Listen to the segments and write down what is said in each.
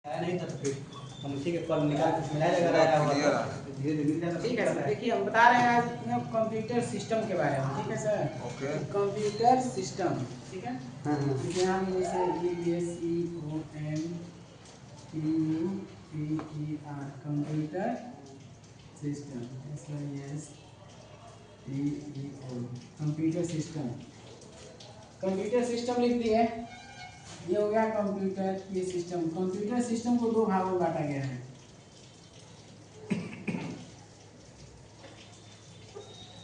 आया नहीं था तो फिर हम उसी के कॉल निकाल के मिलाया लगाया हुआ था, धीरे धीरे मिल जाता। ठीक है सर, देखिए हम बता रहे हैं आज कंप्यूटर सिस्टम के बारे में। ठीक है सर, ओके। कंप्यूटर सिस्टम, ठीक है। हाँ हाँ। यहाँ जैसे COMPUTER computer system, computer system, computer system लिख दिए। ये हो गया कंप्यूटर ये सिस्टम। कंप्यूटर सिस्टम को दो भागों में बांटा गया है।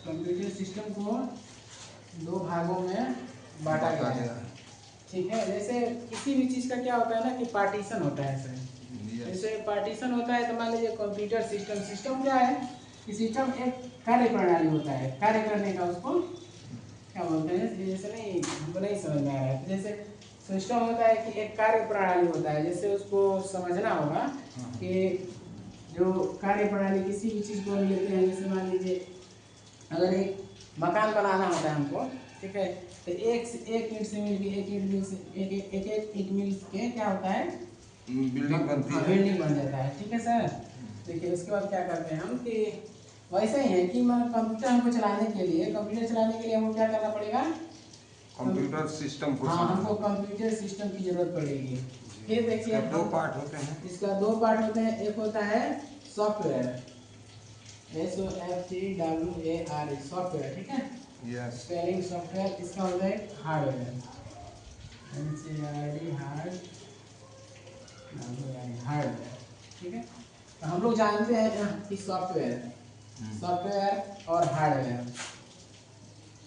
कंप्यूटर सिस्टम को दो भागों में बांटा गया है, ठीक है। जैसे किसी भी चीज़ का क्या होता है ना कि पार्टीशन होता है सर। जैसे पार्टीशन होता है तो मान लीजिए कंप्यूटर सिस्टम, सिस्टम क्या है कि सिस्टम एक कार्य प्रणाली होता है, कार्य करने का उसको क्या बोलते हैं, जैसे नहीं हमको नहीं समझ में आ रहा है। जैसे सिस्टम होता है कि एक कार्य प्रणाली होता है, जैसे उसको समझना होगा कि जो कार्य प्रणाली किसी भी चीज़ को हम लेते हैं, जैसे मान लीजिए अगर एक मकान बनाना होता है हमको, ठीक है, तो एक ईंट से मिल के एक ईंट मिल के क्या होता है, बिल्डिंग बनती है, बिल्डिंग बन जाता है। ठीक है सर, देखिए उसके बाद क्या करते हैं हम कि वैसे ही है कि कंप्यूटर हमको चलाने के लिए हमको क्या करना पड़ेगा, कंप्यूटर सिस्टम को। हाँ, हमको कंप्यूटर सिस्टम की जरूरत पड़ेगी। फिर देखिए दो पार्ट होते हैं, इसका दो पार्ट होते हैं। एक होता है सॉफ्टवेयर, SOFTWARE सॉफ्टवेयर, ठीक है। यस। Spelling software. इसका होता है हार्डवेयर, हार्डवेयर, ठीक है। तो हम लोग जानते हैं कि सॉफ्टवेयर और हार्डवेयर,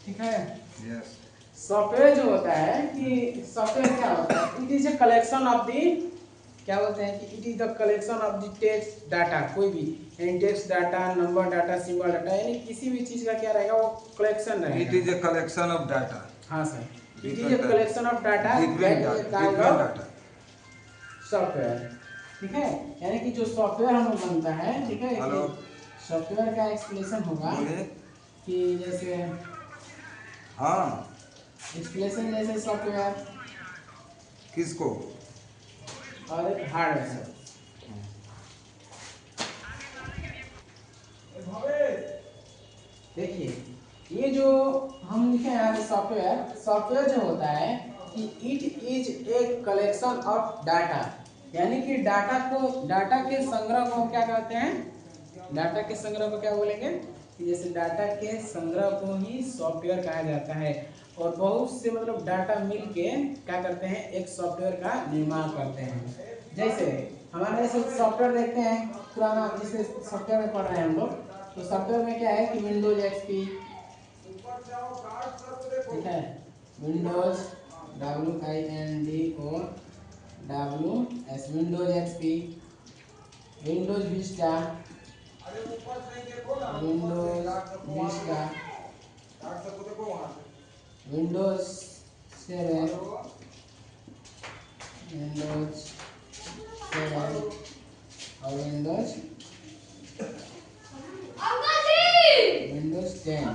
ठीक है। यस। सॉफ्टवेयर जो होता है कि सॉफ्टवेयर क्या होता है, it is a collection of the, क्या बोलते हैं कि it is the collection of the text data, कोई भी text data, number data, symbol data, यानी किसी भी चीज का क्या रहेगा वो कलेक्शन रहेगा। It is a collection of data. हाँ sir, it is a collection of data, software, ठीक है। यानी कि जो सॉफ्टवेयर हम लोग बनता है, ठीक है, सॉफ्टवेयर का एक्सप्लेनेशन होगा कि जैसे हाँ, एक्सप्लेनेशन जैसे सॉफ्टवेयर किसको और हार्डवेयर। देखिए ये जो हम लिखे हैं सॉफ्टवेयर जो होता है कि it is a collection of data, यानी कि डाटा के संग्रह को क्या कहते हैं, डाटा के संग्रह को क्या बोलेंगे कि जैसे डाटा के संग्रह को ही सॉफ्टवेयर कहा जाता है। और बहुत से मतलब डाटा मिल के क्या करते हैं, एक सॉफ्टवेयर का निर्माण करते हैं। जैसे हमारे जैसे सॉफ्टवेयर देखते हैं पुराना, जैसे सॉफ्टवेयर में पढ़ रहे हैं हम लोग, तो सॉफ्टवेयर में क्या है कि विंडोज एक्सपी, ठीक है, Windows WINDOWS, Windows XP, Windows Vista, Windows 7, और विंडोज 10,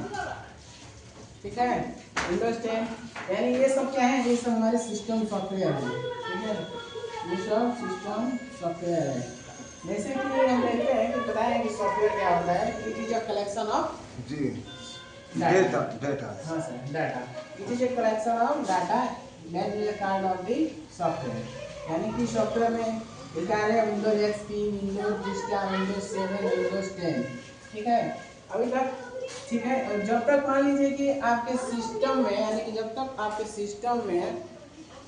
ठीक है। विंडोज 10 यानी ये सब क्या है, ये सब हमारे सिस्टम सॉफ्टवेयर है, ठीक है, ये सब सिस्टम सॉफ्टवेयर है। जैसे कि हम देखते हैं कि बताएं कि सॉफ्टवेयर क्या होता है, it is a collection of data. हाँ sir, data, it is a collection of data that is a kind of the software. यानी कि सॉफ्टवेयर में विकार है Windows XP, Windows Vista, Windows 7, Windows 10, ठीक है। अभी तक ठीक है। और जब तक मान लीजिए कि आपके सिस्टम में, यानी कि जब तक आपके सिस्टम में,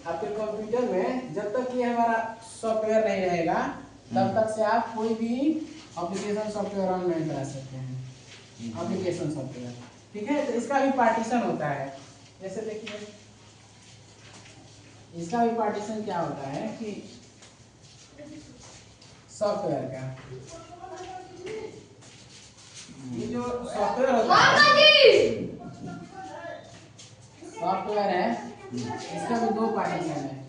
आपके कंप्यूटर में जब तक ये हमारा सॉफ्टवेयर नहीं रहेगा, तब तक से आप कोई भी एप्लीकेशन सॉफ्टवेयर ऑन नहीं करा सकते हैं, एप्लीकेशन सॉफ्टवेयर, ठीक है। तो इसका भी पार्टीशन होता है। जैसे देखिए इसका भी पार्टीशन क्या होता है कि सॉफ्टवेयर का, ये जो सॉफ्टवेयर होता है, सॉफ्टवेयर है, इसका भी दो पार्टीशन है।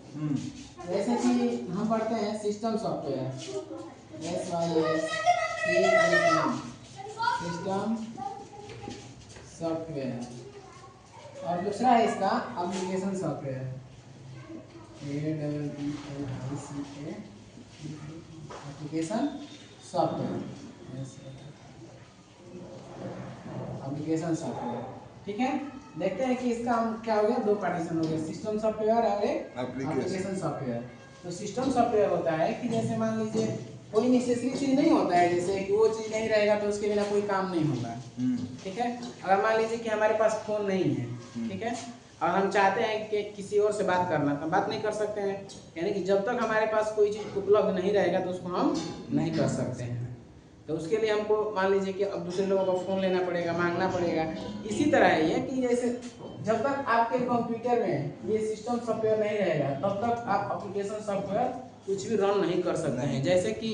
जैसे कि हम पढ़ते हैं सिस्टम सॉफ्टवेयर, सिस्टम सॉफ्टवेयर, और दूसरा है इसका application software, application software, application software. ठीक है, देखते हैं कि इसका हम क्या हो गया, दो पार्टीशन हो गया, सिस्टम सॉफ्टवेयर और एक एप्लीकेशन सॉफ्टवेयर। तो सिस्टम सॉफ्टवेयर होता है कि जैसे मान लीजिए कोई नेसेसरी चीज़ नहीं होता है, जैसे कि वो चीज़ नहीं रहेगा तो उसके बिना कोई काम नहीं होगा। ठीक है, अगर मान लीजिए कि हमारे पास फ़ोन नहीं है, ठीक है, और हम चाहते हैं कि किसी और से बात करना, तो बात नहीं कर सकते हैं, यानी कि जब तक हमारे पास कोई चीज़ उपलब्ध नहीं रहेगा तो उसको हम नहीं कर सकते हैं। तो उसके लिए हमको मान लीजिए कि अब दूसरे लोगों का फ़ोन लेना पड़ेगा, मांगना पड़ेगा। इसी तरह है ये कि जैसे जब तक आपके कंप्यूटर में ये सिस्टम सॉफ्टवेयर नहीं रहेगा तब तक आप एप्लीकेशन सॉफ्टवेयर कुछ भी रन नहीं कर सकते हैं। जैसे कि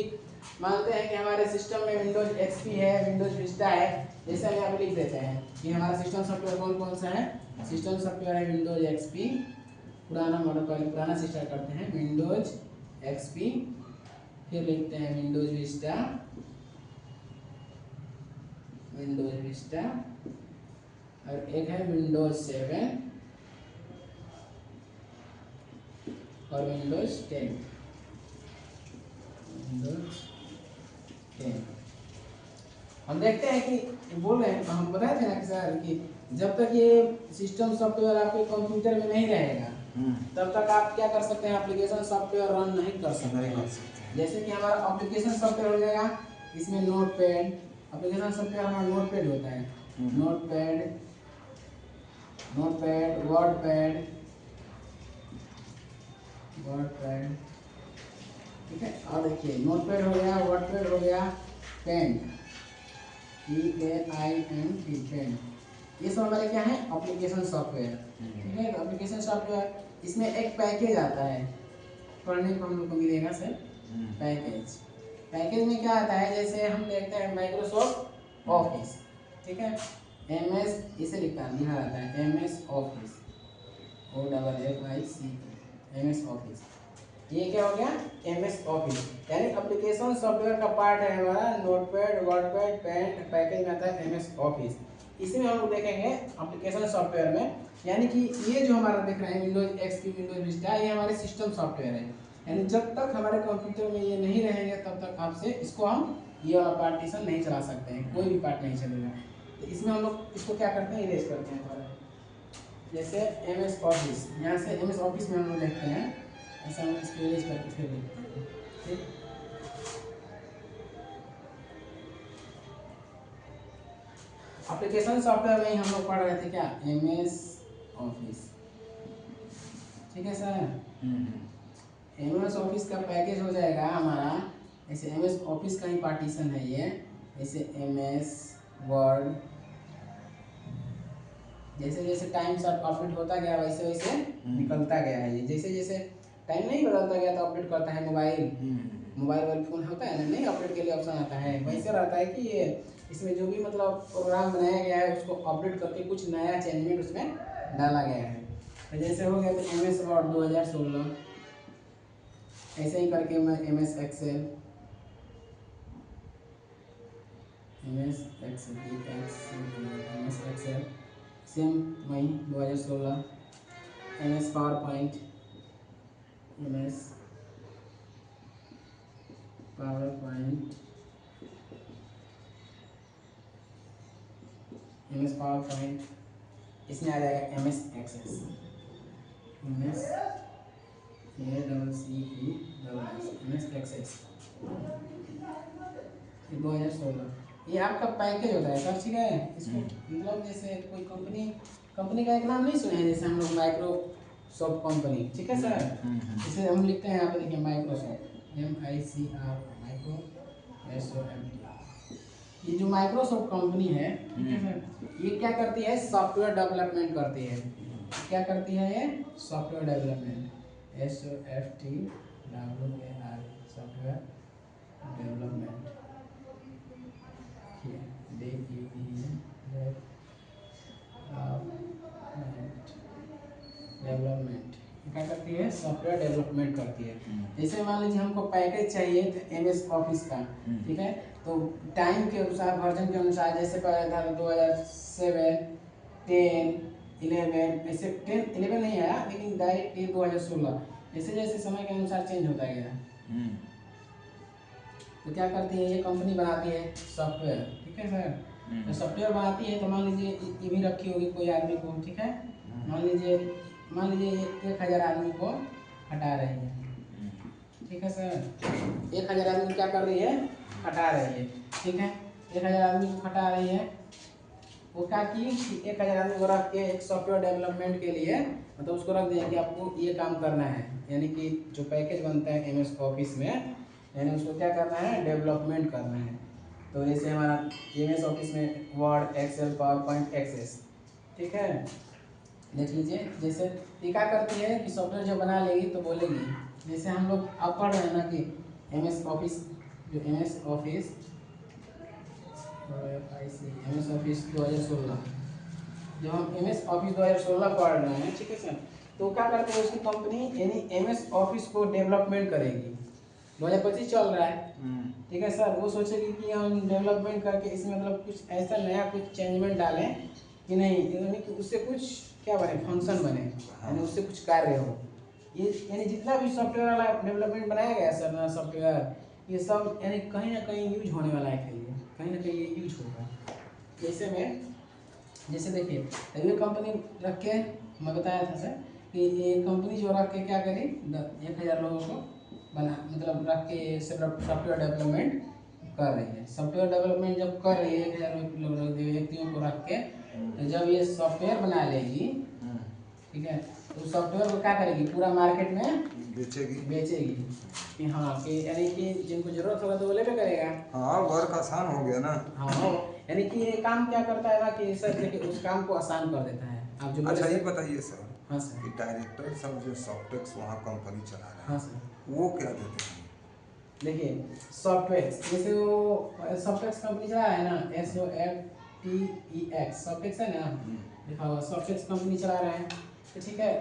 मानते हैं कि हमारे सिस्टम में विंडोज एक्सपी है, विंडोज विस्टा है, जैसे हम यहाँ पे लिख देते हैं कि हमारा सिस्टम सॉफ्टवेयर कौन कौन सा है। सिस्टम सॉफ्टवेयर है विंडोज एक्सपी, पुराना मॉडल, पहले पुराना से स्टार्ट करते हैं, विंडोज एक्सपी, फिर लिखते हैं विंडोज विस्टा, विंडोज विस्टा, और एक है विंडोज 7 और विंडोज 10, विंडोज 10। हम देखते हैं कि बोल रहे हैं, हम बताए थे ना कि सर कि जब तक ये सिस्टम सॉफ्टवेयर आपके कंप्यूटर में नहीं रहेगा तब तक आप क्या कर सकते हैं, एप्लीकेशन सॉफ्टवेयर रन नहीं कर सकते हैं। जैसे कि हमारा एप्लीकेशन सॉफ्टवेयर हो जाएगा, इसमें नोटपैड, एप्लीकेशन सॉफ्टवेयर हमारा नोटपैड होता है, नोटपैड, नोटपैड, वर्डपैड, वर्डपैड, ठीक है। और देखिए नोटपैड हो गया, वर्डपैड हो गया, पेन, PAINT, पेन, ये सब हमारे क्या है, एप्लीकेशन सॉफ्टवेयर। ठीक है, तो एप्लीकेशन सॉफ्टवेयर इसमें एक पैकेज आता है, पढ़ने को हम लोग को मिलेगा सर, पैकेज। पैकेज में क्या आता है, जैसे हम देखते हैं माइक्रोसॉफ्ट ऑफिस, ठीक है, MS, इसे लिखा रहता है MS office, OFFIC, MS office. ये क्या हो गया, MS ऑफिस, यानी एप्लीकेशन सॉफ्टवेयर का पार्ट है हमारा नोटपैड, वर्डपैड, पेन, पैकेज में आता है MS ऑफिस। इसमें हम लोग देखेंगे एप्लीकेशन सॉफ्टवेयर में, यानी कि ये जो हमारा देख रहे हैं विंडोज एक्सपी, विंडोज विस्टा, ये हमारे सिस्टम सॉफ्टवेयर है। यानी जब तक हमारे कंप्यूटर में ये नहीं रहेंगे तब तक आपसे इसको हम ये वाला पार्टीशन नहीं चला सकते हैं, कोई भी पार्ट नहीं चलेगा। तो इसमें हम लोग इसको क्या करते हैं, इरेज करते हैं। जैसे MS ऑफिस, यहाँ से MS ऑफिस में हम लोग देखते हैं, ऐसा हम इसको इरेज करके फिर देखते हैं। ठीक, एप्लीकेशन सॉफ्टवेयर में हम लोग पढ़ रहे थे क्या, MS ऑफिस, ठीक है सर। MS ऑफिस का पैकेज हो जाएगा हमारा, ऐसे MS ऑफिस का ही पार्टीशन है ये, जैसे MS वर्ड, जैसे जैसे टाइम सब अपडेट होता गया वैसे वैसे निकलता गया है ये, जैसे जैसे टाइम नहीं बदलता गया तो अपडेट करता है मोबाइल, मोबाइल वाला फोन होता है ना, नहीं अपडेट के लिए ऑप्शन आता है, वैसे रहता है कि ये इसमें जो भी मतलब प्रोग्राम बनाया गया है उसको अपडेट करके कुछ नया चेंजमेंट उसमें डाला गया है। तो जैसे हो गया तो MS वर्ड 2016, ऐसे ही करके मैं MS Excel, MS Excel same May 2016, MS PowerPoint, MS PowerPoint, MS PowerPoint, इसमें आ जाएगा MS Access, MS MS Access, 2016, ये आपका पैकेज होता है सर, ठीक है। इसको मतलब जैसे कोई कंपनी का एक नाम नहीं सुने हैं, जैसे हम लोग माइक्रोसॉफ्ट कंपनी, ठीक है सर, इसे हम लिखते हैं यहाँ पे, देखिए माइक्रोसॉफ्ट, MICR, माइक्रोसॉफ्ट। ये जो माइक्रोसॉफ्ट कंपनी है, ठीक है सर, ये क्या करती है, सॉफ्टवेयर डेवलपमेंट करती है। क्या करती है ये, software development, SOFTWAR, software development, development क्या करती है, सॉफ्टवेयर डेवलपमेंट करती है। जैसे मान लीजिए हमको पैकेज चाहिए तो MS ऑफिस का, ठीक है, तो टाइम के अनुसार, वर्जन के अनुसार, जैसे पहले था 2007, 10, 11, ऐसे 10, 11 नहीं आया लेकिन डायरेक्ट 2016, जैसे जैसे समय के अनुसार चेंज होता गया। तो क्या करती है, ये कंपनी बनाती है सॉफ्टवेयर, ठीक है सर। तो सॉफ्टवेयर बनाती है तो मान लीजिए ये भी रखी होगी कोई आदमी को, ठीक है। मान लीजिए ये 1000 आदमी को हटा रही है, ठीक है सर। 1000 आदमी क्या कर रही है, हटा रही है, ठीक है। 1000 आदमी को हटा रही है, वो क्या की 1000 आदमी को रख के एक सॉफ्टवेयर डेवलपमेंट के लिए मतलब उसको रख दिया कि आपको ये काम करना है, यानी कि जो पैकेज बनता है MS ऑफिस में, यानी उसको क्या करना है, डेवलपमेंट करना है। तो जैसे हमारा MS ऑफिस में Word, Excel, PowerPoint, Access, ठीक है। देख लीजिए, जैसे ये क्या करती है कि सॉफ्टवेयर जब बना लेगी तो बोलेगी, जैसे हम लोग आप पढ़ रहे हैं ना कि MS ऑफिस, जो MS ऑफिस 2016, जब हम MS ऑफिस 2016 पढ़ रहे हैं, ठीक है सर। तो क्या करते हैं उसकी कंपनी, यानी MS ऑफिस को डेवलपमेंट करेगी। 2025 चल रहा है, ठीक है सर। वो सोचेगी कि हम डेवलपमेंट करके इसमें मतलब कुछ ऐसा नया कुछ चेंजमेंट डालें कि नहीं, यानी कि उससे कुछ क्या बने, फंक्शन बने, यानी उससे कुछ कार्य हो। ये यानी जितना भी सॉफ्टवेयर वाला डेवलपमेंट बनाया गया सर ना सॉफ्टवेयर, ये सब यानी कहीं ना कहीं यूज होने वाला है के लिए, कहीं ना कहीं ये यूज होगा। जैसे देखिए, ये कंपनी रख के मैं बताया था सर कि ये कंपनी जो रख के क्या करी, 1000 लोगों को बना मतलब रख के सॉफ्टवेयर डेवलपमेंट कर रही है। सॉफ्टवेयर डेवलपमेंट जब कर रही है 1000 व्यक्तियों को रख के, तो जब ये सॉफ्टवेयर बना लेगी, ठीक है, तो सॉफ्टवेयर को क्या करेगी, पूरा मार्केट में बेचेगी कि हाँ कि यानी कि जिनको जरूरत होगा तो वो लेके करेगा। हाँ, वर्क आसान हो गया ना। हाँ, यानी कि ये काम क्या करता है ना कि सर देखिए उस काम को आसान कर देता है। आप जो अच्छा, ये बताइए सर, हाँ सर, कि डायरेक्टर सब जो सॉफ्टवेयर वहाँ कंपनी चला रहे हैं, हाँ सर, वो क्या देते हैं? देखिए सॉफ्टवेयर जैसे वो सॉफ्टवेयर कंपनी चला है ना, SOFTEX सॉफ्टवेयर है ना, लिखा हुआ सॉफ्टवेयर कंपनी चला रहे हैं, तो ठीक है।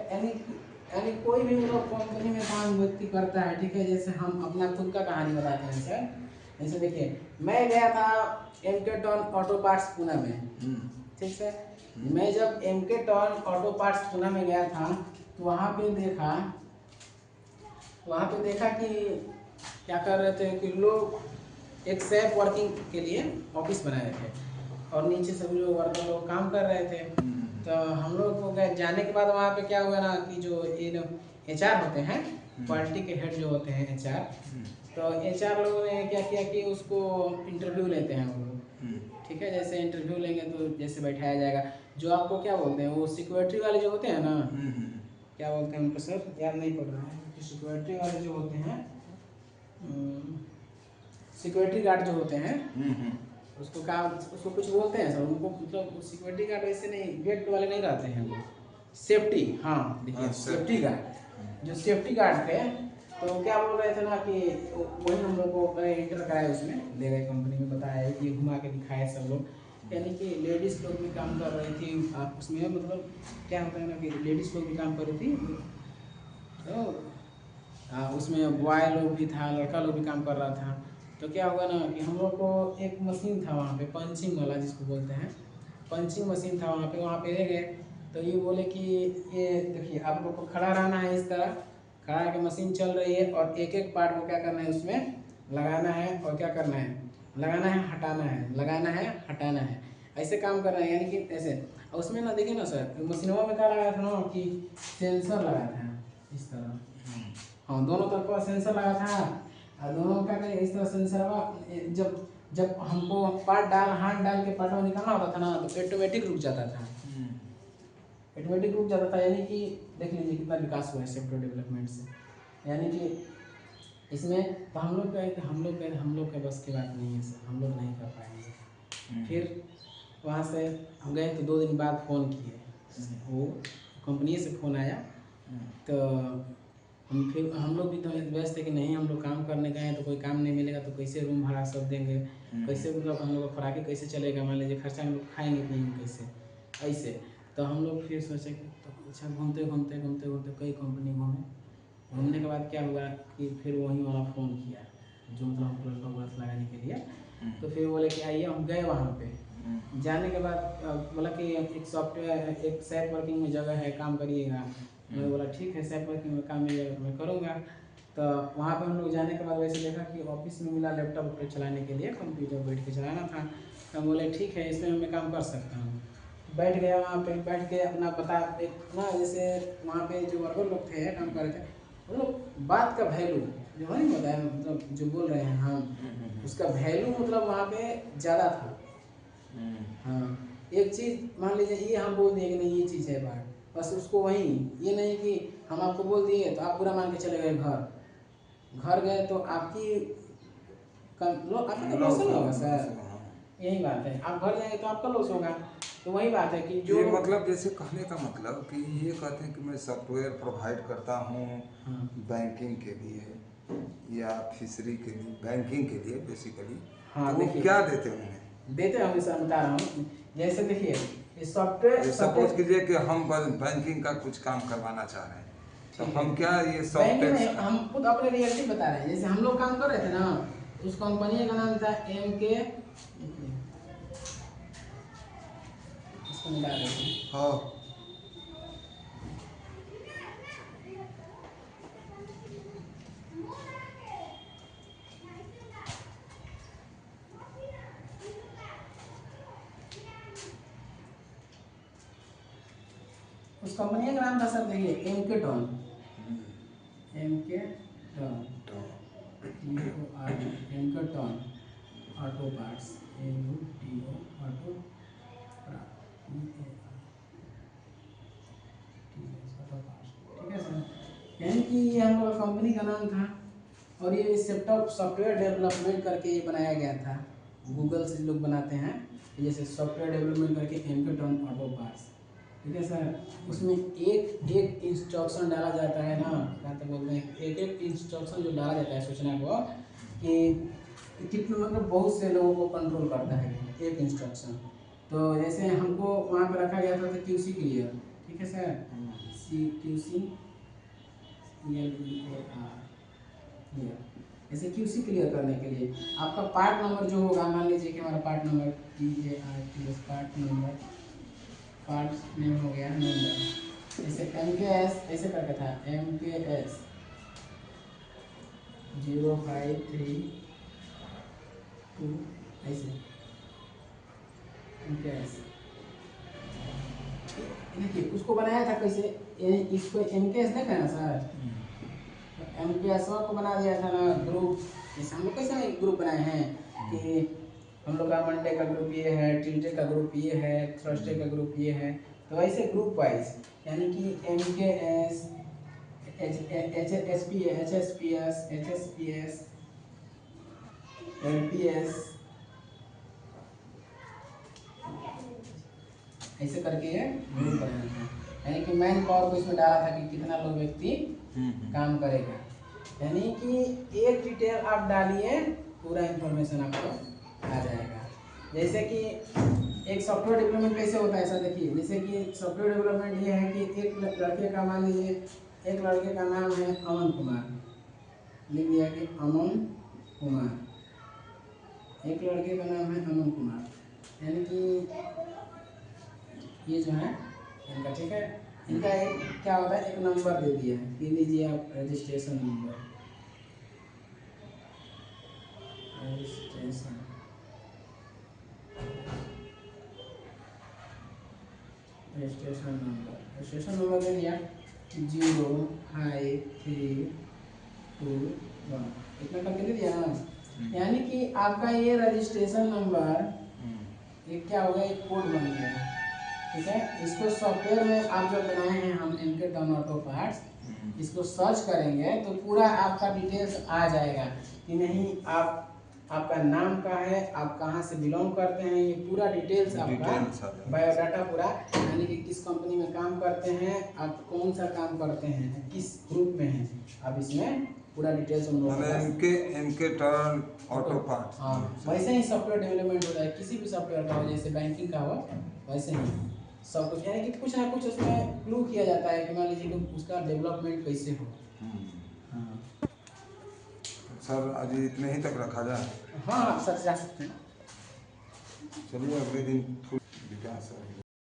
यानी कोई भी लोग कंपनी में काम व्यक्ति करता है, ठीक है। जैसे हम अपना खुद का कहानी बताते हैं सर, जैसे देखिए मैं गया था MK turn auto parts Pune में, ठीक है। मैं जब MK turn auto parts Pune में गया था तो वहाँ पे देखा कि क्या कर रहे थे कि लोग एक सेफ वर्किंग के लिए ऑफिस बनाए थे और नीचे सभी लोग वर्कर लोग काम कर रहे थे। तो हम लोग को जाने के बाद वहाँ पे क्या हुआ ना कि जो ये HR होते हैं, क्वालिटी के हेड जो होते हैं HR, तो HR लोगों ने क्या किया कि उसको इंटरव्यू लेते हैं वो लोग, ठीक है। जैसे इंटरव्यू लेंगे तो जैसे बैठाया जाएगा, जो आपको क्या बोलते हैं वो सिक्योरिटी वाले जो होते हैं ना, क्या बोलते हैं उनको सर, याद नहीं पड़ रहा है। सिक्योरिटी वाले जो होते हैं, सिक्योरिटी गार्ड जो होते हैं, उसको कुछ बोलते हैं सर उनको, मतलब सिक्योरिटी गार्ड वैसे नहीं, गेट वाले नहीं रहते हैं वो, सेफ्टी, हाँ देखिए सेफ्टी गार्ड, जो सेफ्टी गार्ड थे, तो क्या बोल रहे थे ना कि वही हम लोग को इंटर कराया, उसमें ले गए कंपनी में, बताया कि घुमा के दिखाए सब लोग, यानी कि लेडीज़ लोग भी काम कर रही थी उसमें, मतलब क्या होता है ना कि लेडीज़ लोग भी काम कर रही थी, तो उसमें बॉय लोग भी था, लड़का लोग भी काम कर रहा था। तो क्या हुआ ना कि हम लोग को एक मशीन था वहाँ पे, पंचिंग वाला जिसको बोलते हैं, पंचिंग मशीन था वहाँ पे ले गए। तो ये बोले कि ये देखिए आप लोग को खड़ा रहना है, इस तरह खड़ा के मशीन चल रही है और एक एक पार्ट को क्या करना है उसमें लगाना है और क्या करना है, लगाना है, हटाना है, लगाना है, हटाना है, ऐसे काम करना है। यानी कि ऐसे उसमें ना देखिए ना सर, मशीनों में क्या लगाया था ना कि सेंसर लगाया था इस तरह, हाँ दोनों तरफ सेंसर लगा था और दोनों क्या करें इस तरह सेंसर, जब हमको हाथ डाल के पार्ट निकालना होता था ना तो ऑटोमेटिक रुक जाता था, ऑटोमेटिक रुक जाता था। यानी कि देख लीजिए कितना विकास हुआ है सॉफ्टवेयर डेवलपमेंट से। यानी कि इसमें तो हम लोग के बस की बात नहीं है सर, हम लोग नहीं कर पाएंगे। फिर वहाँ से हम गए तो 2 दिन बाद फ़ोन किए, वो कंपनी से फ़ोन आया, तो हम लोग भी तो व्यस्त थे कि नहीं हम लोग काम करने गए हैं तो कोई काम नहीं मिलेगा तो कैसे रूम भाड़ा सब देंगे, कैसे मतलब हम लोग का खुराकी कैसे चलेगा, मान लीजिए खर्चा हम लोग खाएंगे पिएंगे कैसे, ऐसे। तो हम लोग फिर सोचे कि तो अच्छा घूमते कई कंपनी घूमने के बाद क्या हुआ कि फिर वही वाला फ़ोन किया जो मतलब हमको लड़का बस लगाने के लिए। तो फिर बोले कि आइए, हम गए वहाँ पे, जाने के बाद बोला कि एक सॉफ्टवेयर एक सेफ वर्किंग में जगह है, काम करिएगा। मैं बोला ठीक है, सेफ वर्किंग में काम मिलेगा तो मैं करूँगा। तो तो वहाँ पे हम लोग जाने के बाद वैसे देखा कि ऑफिस में मिला लैपटॉप चलाने के लिए, कंप्यूटर बैठ के चलाना था। तो हम बोले ठीक है, इसमें मैं काम कर सकता हूँ। बैठ गया वहाँ पे, बैठ के अपना बता ना, जैसे वहाँ पे जो वर्कर लोग थे काम कर रहे थे, वो लोग बात का वैल्यू जो नहीं बताया, मतलब जो बोल रहे हैं हम, उसका वैल्यू मतलब वहाँ पे ज़्यादा था। हाँ, एक चीज़ मान लीजिए ये हम बोल दिए कि नहीं ये चीज़ है बात, बस उसको वहीं, ये नहीं कि हम आपको बोल दिए तो आप पूरा मान के चले गए घर गए तो आपकी आपका तो लॉस होगा सर। यही बात है, आप घर जाएंगे तो आपका लॉस होगा। तो वही बात है कि जो ये मतलब जैसे कहने का मतलब कि ये कहते हैं कि मैं सॉफ्टवेयर प्रोवाइड करता हूँ बैंकिंग के लिए या फिशरी के लिए, बैंकिंग के लिए बेसिकली। हाँ, तो वो देखिए क्या देते होंगे? देते हैं, हमेशा बता रहा हूँ। जैसे देखिए ये सॉफ्टवेयर सपोज कीजिए कि हम बैंकिंग का कुछ काम करवाना चाह रहे हैं, तो हम क्या ये बैंकिंग सॉफ्टवेयर में हम खुद अपने रियलिटी बता रहे हैं। जैसे हम लोग काम कर रहे थे ना, उस कंपनी का नाम था MK, इसको निकाल देते हैं। हाँ उस कंपनी का नाम था सर, देखिए MK टॉन, MK टॉन, MK टॉन auto parts, AUTO auto parts, ठीक है सर। यानी कि ये हम लोग कंपनी का नाम था, और ये सॉफ्टवेयर डेवलपमेंट करके ये बनाया गया था। गूगल से लोग बनाते हैं, जैसे सॉफ्टवेयर डेवलपमेंट करके MK टॉन ऑटो पार्ट्स, ठीक है सर। उसमें एक एक इंस्ट्रक्शन डाला जाता है ना, क्या तो बोलते हैं, एक एक इंस्ट्रक्शन जो डाला जाता है सूचना को, कि कितने मतलब बहुत से लोगों को कंट्रोल करता है एक इंस्ट्रक्शन। तो जैसे हमको वहाँ पे रखा गया था QC क्लियर, ठीक है सर, QC क्लियर। जैसे QC क्लियर करने के लिए आपका पार्ट नंबर जो होगा, मान लीजिए कि हमारा part number PART, part number, part name हो गया नंबर, जैसे MKS ऐसे करके था, MKS 0532 ऐसे MKS। देखिए उसको बनाया था कैसे, इसको MKS देखा है ना सर, MKS को बना दिया था ना ग्रुप। जैसे हम लोग कैसे ग्रुप बनाए हैं कि हम लोग का मंडे का ग्रुप ये है, ट्यूसडे का ग्रुप ये है, थर्सडे का ग्रुप ये है, तो ऐसे ग्रुप वाइज, यानी कि MKS, HSPS, LPS ऐसे करके ये ग्रुप बनाया था। यानी कि मैन पावर को इसमें डाला था कि कितना लोग व्यक्ति काम करेगा। यानी कि एक डिटेल आप डालिए, पूरा इंफॉर्मेशन आपको आ जाएगा। जैसे कि एक सॉफ्टवेयर डेवलपमेंट कैसे होता है ऐसा देखिए, जैसे कि सॉफ्टवेयर डेवलपमेंट ये है कि एक लड़के का, मान लीजिए एक लड़के का नाम है अमन कुमार, लिख दिया कि अमन कुमार, एक लड़के का नाम है अमन कुमार। यानी कि ये जो है इनका, ठीक है, इनका एक क्या होता है, एक नंबर दे दिया है, ये लीजिए आप रजिस्ट्रेशन नंबर, रजिस्ट्रेशन नंबर दे दिया 05321, इतना करके दे दिया ना। यानी कि आपका ये रजिस्ट्रेशन नंबर ये क्या हो गया, एक कोड बन गया, ठीक है। इसको सॉफ्टवेयर में आप जब बनाए हैं हम MK टॉन ऑटो पार्ट्स, इसको सर्च करेंगे तो पूरा आपका डिटेल्स आ जाएगा कि नहीं आपका नाम क्या है, आप कहाँ से बिलोंग करते हैं, ये पूरा डिटेल्स आपका बायोडाटा पूरा, यानी कि किस कंपनी में काम करते हैं, आप कौन सा काम करते हैं, किस ग्रुप में हैं, आप इसमें पूरा डिटेल्स MK टॉन ऑटो पार्ट्स। हाँ, वैसे ही सॉफ्टवेयर डेवलपमेंट होता है, किसी भी सॉफ्टवेयर का हो, जैसे बैंकिंग का हो वैसे ही सब कुछ, यानी कि कुछ ना कुछ उसमें क्लू किया जाता है कि मान लीजिए कि उसका डेवलपमेंट कैसे हो। हाँ सर आज इतने ही तक रखा जाए। हाँ, आप सर जा सकते हैं। चलिए अगले दिन फुल विकास है।